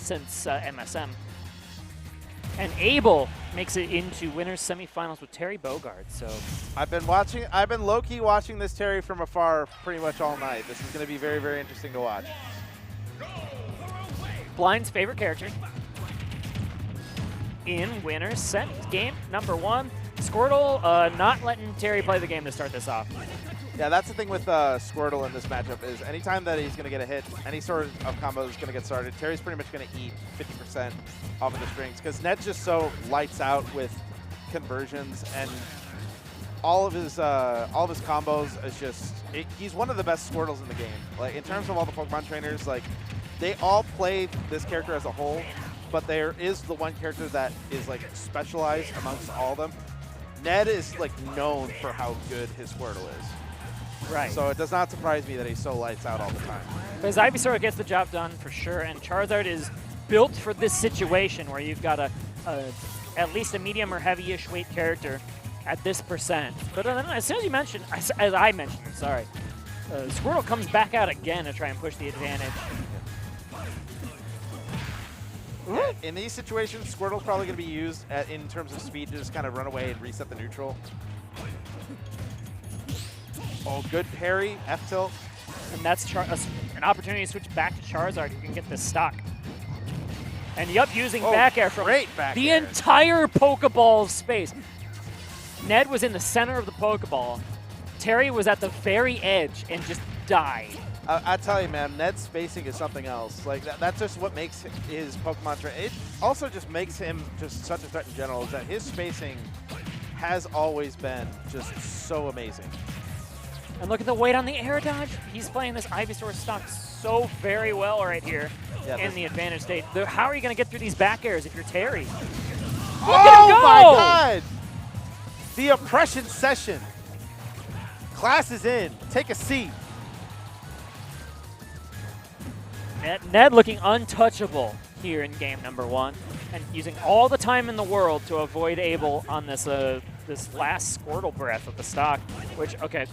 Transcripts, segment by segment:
since MSM. And Abel makes it into winners semifinals with Terry Bogard. So I've been low-key watching this Terry from afar pretty much all night. This is going to be very, very interesting to watch. Blind's favorite character in winners semis game number 1. Squirtle not letting Terry play the game to start this off. Yeah, that's the thing with Squirtle in this matchup is anytime that he's going to get a hit, any sort of combo is going to get started, Terry's pretty much going to eat 50% off of the strings because Ned's just so lights out with conversions and all of his combos is just he's one of the best Squirtles in the game. Like in terms of all the Pokemon trainers, like they all play this character as a whole, but there is the one character that is like specialized amongst all of them. Ned is like known for how good his Squirtle is. Right. So it does not surprise me that he's so lights out all the time. Because Ivysaur gets the job done for sure, and Charizard is built for this situation where you've got at least a medium or heavy-ish weight character at this percent. But as soon as you mentioned, as I mentioned, sorry, Squirtle comes back out again to try and push the advantage. In these situations, Squirtle's probably going to be used in terms of speed to just kind of run away and reset the neutral. Oh, good parry, F-tilt. And that's an opportunity to switch back to Charizard who can get this stock. And yup, using back air from the entire Pokeball space. Ned was in the center of the Pokeball. Terry was at the very edge and just died. I tell you, man, Ned's spacing is something else. Like that's just what makes his Pokemon. It also just makes him just such a threat in general. Is that his spacing has always been just so amazing. And look at the weight on the air dodge. He's playing this Ivysaur stock so very well right here in the advantage state. How are you going to get through these back airs if you're Terry? Look at him go! My God! The oppression session. Class is in. Take a seat. Ned looking untouchable here in game number 1 and using all the time in the world to avoid Abel on this this last Squirtle breath of the stock, which, okay,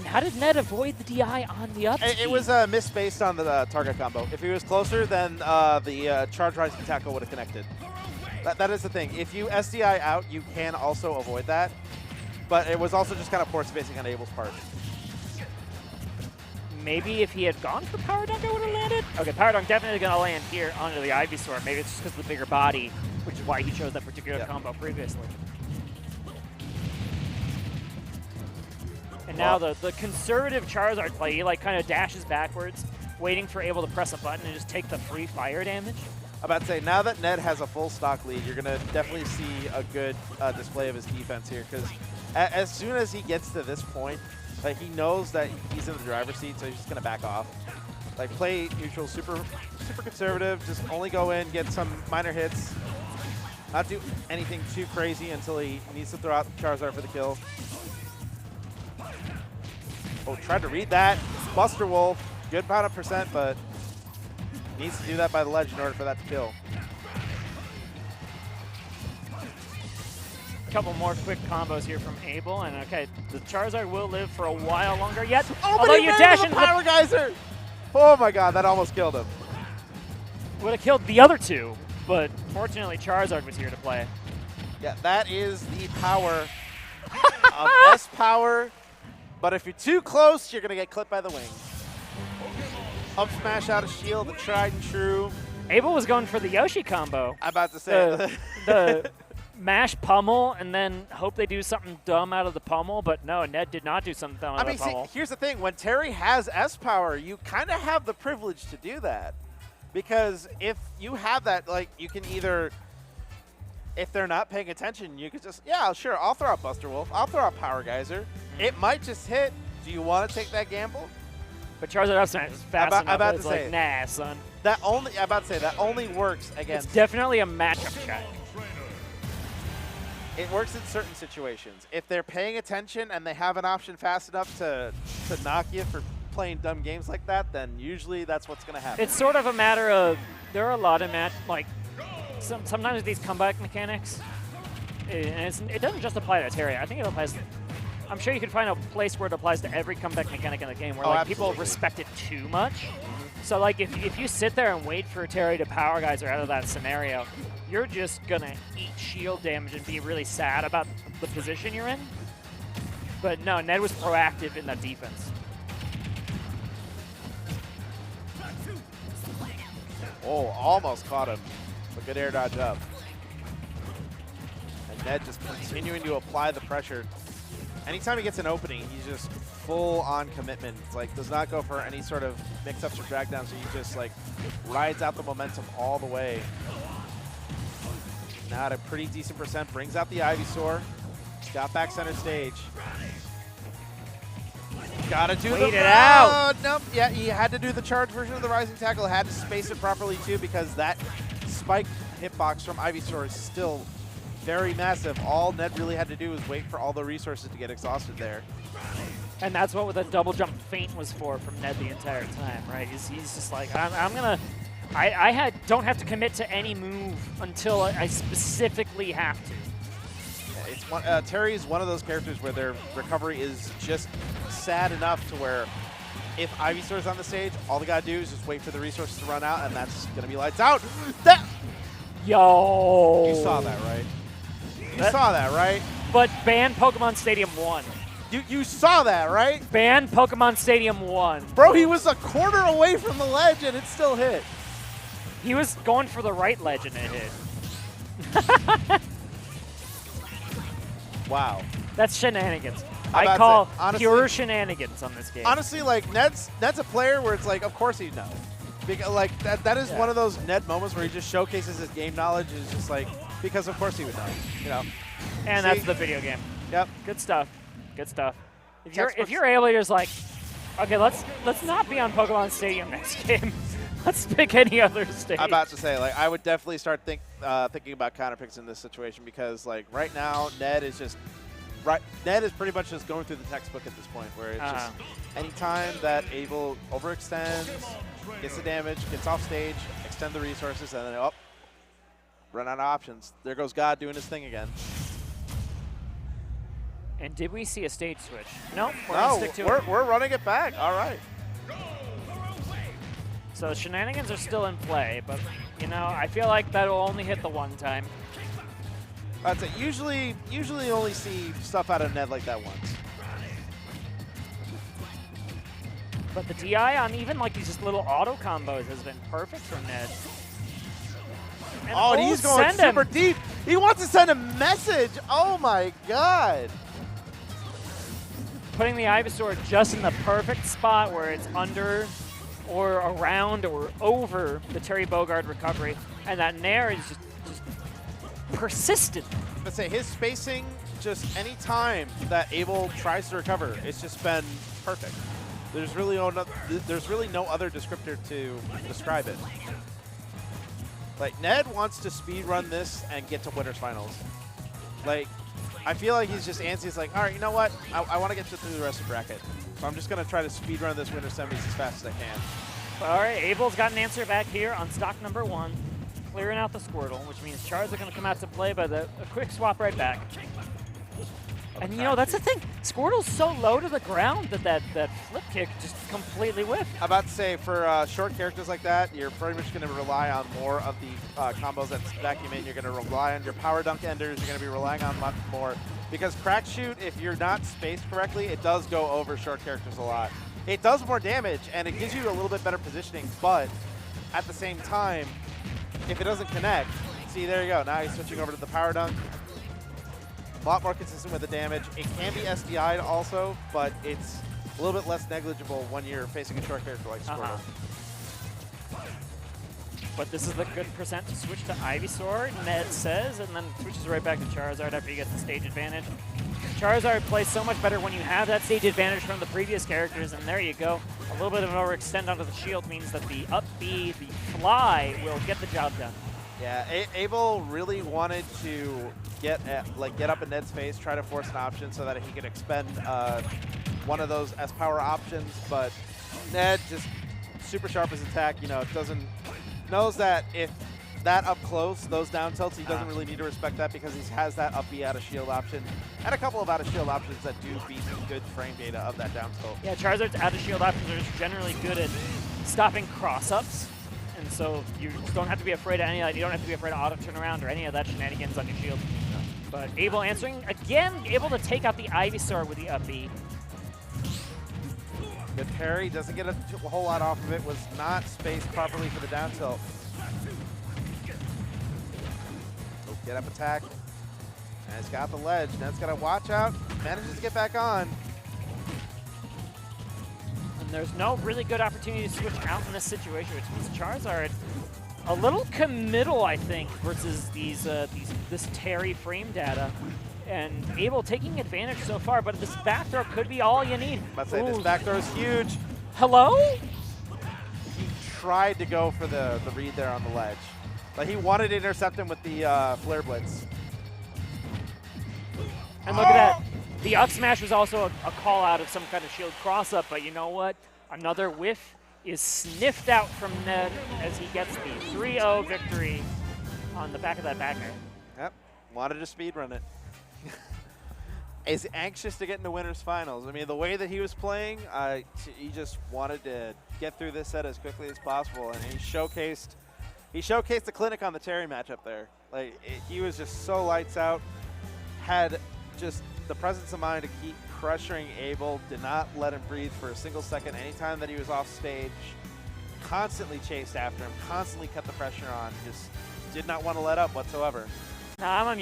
how did Ned avoid the DI on the up? It was misspaced on the target combo. If he was closer, then the charge rising tackle would have connected. That is the thing. If you SDI out, you can also avoid that, but it was also just kind of poor spacing on Abel's part. Maybe if he had gone for Power Dunk, it would have landed. Okay, Power Dunk definitely going to land here onto the Ivysaur. Maybe it's just because of the bigger body, which is why he chose that particular combo previously. And now the conservative Charizard play, he like kind of dashes backwards, waiting for Abel to press a button and just take the free fire damage. I'm about to say, now that Ned has a full stock lead, you're going to definitely see a good display of his defense here, because as soon as he gets to this point, like he knows that he's in the driver's seat, so he's just going to back off. Like play neutral, super conservative, just only go in, get some minor hits, not do anything too crazy until he needs to throw out Charizard for the kill. Oh, tried to read that. Buster Wolf, good amount of percent, but needs to do that by the ledge in order for that to kill. A couple more quick combos here from Abel, and okay, the Charizard will live for a while longer yet. Oh, although but you dash into Power Geyser! Oh my God, that almost killed him. Would have killed the other two, but fortunately Charizard was here to play. Yeah, that is the power of S-Power. But if you're too close, you're going to get clipped by the wings. Up smash out of shield, the tried and true. Abel was going for the Yoshi combo. I'm about to say the mash pummel and then hope they do something dumb out of the pummel, but no, Ned did not do something dumb out of the pummel. See, here's the thing. When Terry has S-Power, you kind of have the privilege to do that. Because if you have that, like, you can either, if they're not paying attention, you could just, yeah, sure, I'll throw out Buster Wolf. I'll throw out Power Geyser. It might just hit. Do you want to take that gamble? But Charizard up smash is fast enough. I'm about to say, say, nah, son. I'm about to say, that only works against. It's definitely a matchup check. It works in certain situations. If they're paying attention and they have an option fast enough to knock you for playing dumb games like that, then usually that's what's going to happen. It's sort of a matter of, there are a lot of sometimes these comeback mechanics, and it doesn't just apply to Terry. I think it applies. I'm sure you could find a place where it applies to every comeback mechanic in the game where people respect it too much. So like if you sit there and wait for Terry to power geyser out of that scenario, you're just gonna eat shield damage and be really sad about the position you're in. But no, Ned was proactive in that defense. Oh, almost caught him. A good air dodge up. And Ned just continuing to apply the pressure. Anytime he gets an opening, he's just full on commitment. It's like does not go for any sort of mix-ups or drag downs, so he just like rides out the momentum all the way. Now at a pretty decent percent, brings out the Ivysaur. Got back center stage. Gotta do Wait it out. Nope. Yeah, he had to do the charge version of the Rising Tackle. Had to space it properly too because that spike hitbox from Ivysaur is still very massive. All Ned really had to do was wait for all the resources to get exhausted there. And that's what the double jump feint was for from Ned the entire time, right? He's just like, I'm gonna, don't have to commit to any move until I specifically have to. Yeah, it's one, Terry is one of those characters where their recovery is just sad enough to where if Ivysaur's on the stage, all they gotta do is just wait for the resources to run out, and that's gonna be lights out. That. Yo. You saw that, right? You saw that, right? But ban Pokemon Stadium 1. You saw that, right? Ban Pokemon Stadium 1. Bro, he was a quarter away from the ledge and it still hit. He was going for the right ledge and it hit. Wow. That's shenanigans. I call pure shenanigans on this game. Honestly, like Ned's a player where it's like, of course he'd know. Because like that is one of those Ned moments where he just showcases his game knowledge and is just like, because of course he would know, you know. And that's the video game. Yep. Good stuff. Good stuff. If you're able to just like, okay, let's not be on Pokemon Stadium next game. Let's pick any other stage. I'm about to say, like, I would definitely start thinking about counter picks in this situation because, like, right now Ned is just Ned is pretty much just going through the textbook at this point, where it's just anytime that Abel overextends, gets the damage, gets off stage, extend the resources, and then run out of options. There goes God doing his thing again. And did we see a stage switch? Nope. We're running it back. All right. So the shenanigans are still in play, but you know, I feel like that'll only hit the one time. That's it. Usually only see stuff out of Ned like that once. But the DI on even like these just little auto combos has been perfect for Ned. And he's going super deep. He wants to send a message. Oh my God. Putting the Ivysaur just in the perfect spot where it's under or around or over the Terry Bogard recovery. And that Nair is just persistent. Let's say his spacing, just any time that Abel tries to recover, it's just been perfect. There's really no other descriptor to describe it. Like, Ned wants to speed run this and get to winners finals. Like, I feel like he's just antsy. He's like, all right, you know what? I want to get through the rest of the bracket. So I'm just going to try to speed run this winners semis as fast as I can. All right, Abel's got an answer back here on stock number 1, clearing out the Squirtle, which means Chars are going to come out to play, but a quick swap right back. And, you know, that's the thing. Squirtle's so low to the ground that flip kick just completely whiffed. I'm about to say, for short characters like that, you're pretty much going to rely on more of the combos that vacuum in. You're going to rely on your power dunk enders. You're going to be relying on much more. Because crack shoot, if you're not spaced correctly, it does go over short characters a lot. It does more damage, and it gives you a little bit better positioning, but at the same time, if it doesn't connect, see, there you go. Now he's switching over to the power dunk. A lot more consistent with the damage. It can be SDI'd also, but it's a little bit less negligible when you're facing a short character like Squirtle. But this is a good percent to switch to Ivysaur, Ned says, and then switches right back to Charizard after he gets the stage advantage. Charizard plays so much better when you have that stage advantage from the previous characters, and there you go. A little bit of an overextend onto the shield means that the up B, the fly, will get the job done. Yeah, Abel really wanted to get up in Ned's face, try to force an option so that he could expend one of those S-Power options, but Ned just super sharp his attack, you know, knows that if that up close, those down tilts, he doesn't really need to respect that because he has that up B out of shield option and a couple of out of shield options that do beat the good frame data of that down tilt. Yeah, Charizard's out of shield options are just generally good at stopping cross-ups. And so you don't have to be afraid of any of that. You don't have to be afraid of auto turnaround or any of that shenanigans on your shield. But Abel answering, again, able to take out the Ivysaur with the up B. Good parry, doesn't get a whole lot off of it, was not spaced properly for the down tilt. Oh, get up attack. And it's got the ledge. Ned's got to watch out. Manages to get back on. And there's no really good opportunity to switch out in this situation, which means Charizard a little committal, I think, versus this Terry frame data. And Abel taking advantage so far, but this back throw could be all you need. Let's say this back throw is huge. Hello? He tried to go for the read there on the ledge. But he wanted to intercept him with the Flare Blitz. And look at that. The up smash was also a call out of some kind of shield cross up, but you know what? Another whiff is sniffed out from Ned as he gets the 3-0 victory on the back of that back air. Yep, wanted to speedrun it. Is anxious to get into winners finals. I mean, the way that he was playing, he just wanted to get through this set as quickly as possible, and he showcased the clinic on the Terry matchup there. Like he was just so lights out, had just the presence of mind to keep pressuring Abel, did not let him breathe for a single second. Anytime that he was off stage, constantly chased after him, constantly kept the pressure on, just did not want to let up whatsoever. Nah, I'm amused.